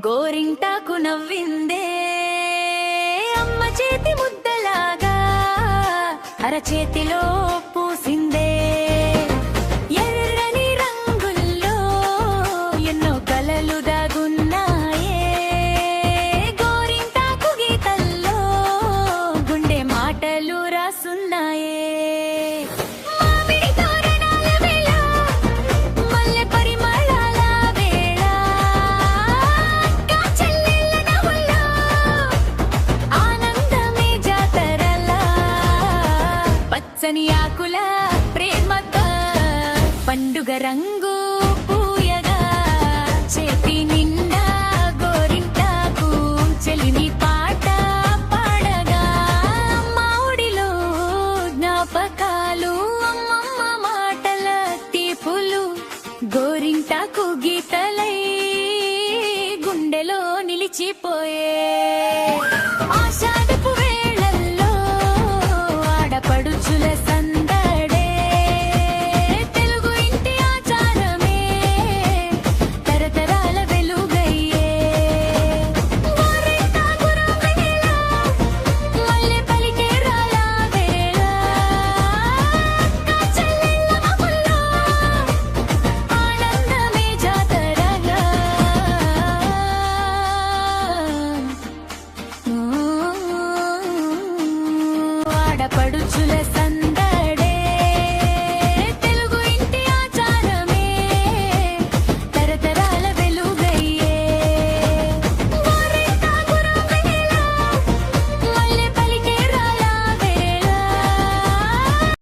గోరింటాకు నవ్విందే అమ్మ చేతి ముద్దలాగా అరచేతిలో పూసిందే ఎర్రని రంగుల్లో ఎన్నో కలలు దాగున్నాయే గోరింటాకు గీతల్లో గుండె మాటలు రాసున్నాయే పచ్చని ఆకుల ప్రేమతో పండుగ రంగు